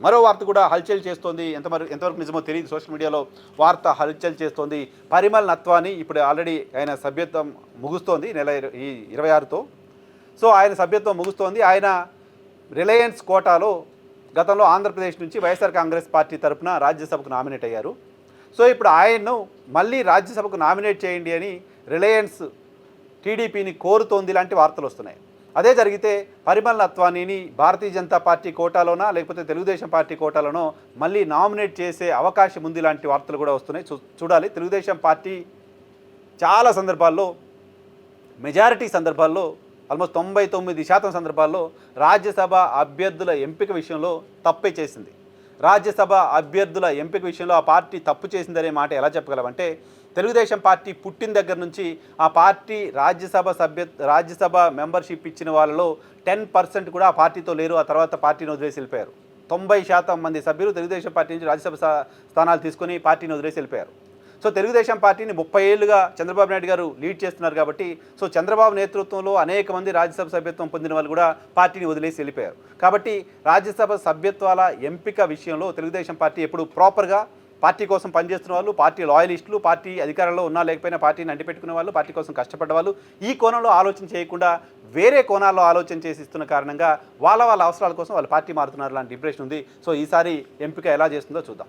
మరో వార్త కూడా హల్చల్ చేస్తోంది. ఎంతవరకు నిజమో తెలియదు. సోషల్ మీడియాలో వార్త హల్చల్ చేస్తోంది. పరిమల్ నత్వాని ఇప్పుడు ఆల్రెడీ ఆయన సభ్యత్వం ముగుస్తోంది ఈ 26తో. సో ఆయన సభ్యత్వం ముగుస్తోంది. ఆయన రిలయన్స్ కోటాలో గతంలో ఆంధ్రప్రదేశ్ నుంచి వైఎస్ఆర్ కాంగ్రెస్ పార్టీ తరఫున రాజ్యసభకు నామినేట్ అయ్యారు. సో ఇప్పుడు ఆయన్ను మళ్ళీ రాజ్యసభకు నామినేట్ చేయండి అని రిలయన్స్ టీడీపీని కోరుతోంది లాంటి వార్తలు వస్తున్నాయి. అదే జరిగితే పరిమల్ నత్వానీని భారతీయ జనతా పార్టీ కోటాలోనా లేకపోతే తెలుగుదేశం పార్టీ కోటాలోనో మళ్ళీ నామినేట్ చేసే అవకాశం ఉంది లాంటి వార్తలు కూడా వస్తున్నాయి. చూడాలి. తెలుగుదేశం పార్టీ చాలా సందర్భాల్లో, మెజారిటీ సందర్భాల్లో, ఆల్మోస్ట్ 99% సందర్భాల్లో రాజ్యసభ అభ్యర్థుల ఎంపిక విషయంలో తప్పే చేసింది. రాజ్యసభ అభ్యర్థుల ఎంపిక విషయంలో ఆ పార్టీ తప్పు చేసిందనే మాట ఎలా చెప్పగలమంటే, తెలుగుదేశం పార్టీ పుట్టిన దగ్గర నుంచి ఆ పార్టీ రాజ్యసభ మెంబర్షిప్ ఇచ్చిన వాళ్ళలో 10% కూడా ఆ పార్టీతో లేరు. ఆ తర్వాత పార్టీని వదిలేసి వెళ్ళిపోయారు. 90% మంది సభ్యులు తెలుగుదేశం పార్టీ నుంచి రాజ్యసభ స్థానాలు తీసుకొని పార్టీని వదిలేసి వెళ్ళిపోయారు. సో తెలుగుదేశం పార్టీని 30 ఏళ్లుగా చంద్రబాబు నాయుడు గారు లీడ్ చేస్తున్నారు కాబట్టి, సో చంద్రబాబు నేతృత్వంలో అనేక మంది రాజ్యసభ సభ్యత్వం పొందిన వాళ్ళు కూడా పార్టీని వదిలేసి వెళ్ళిపోయారు. కాబట్టి రాజ్యసభ సభ్యత్వాల ఎంపిక విషయంలో తెలుగుదేశం పార్టీ ఎప్పుడు ప్రాపర్గా పార్టీ కోసం పనిచేస్తున్న వాళ్ళు, పార్టీ లాయలిస్టులు, పార్టీ అధికారంలో ఉన్నా లేకపోయినా పార్టీని అంటిపెట్టుకునే వాళ్ళు, పార్టీ కోసం కష్టపడ్డ వాళ్ళు ఈ కోణంలో ఆలోచన చేయకుండా వేరే కోణాల్లో ఆలోచన చేసి ఇస్తున్న కారణంగా వాళ్ళ అవసరాల కోసం వాళ్ళు పార్టీ మారుతున్నారు లాంటి ఇంప్రెషన్ ఉంది. సో ఈసారి ఎంపిక ఎలా చేస్తుందో చూద్దాం.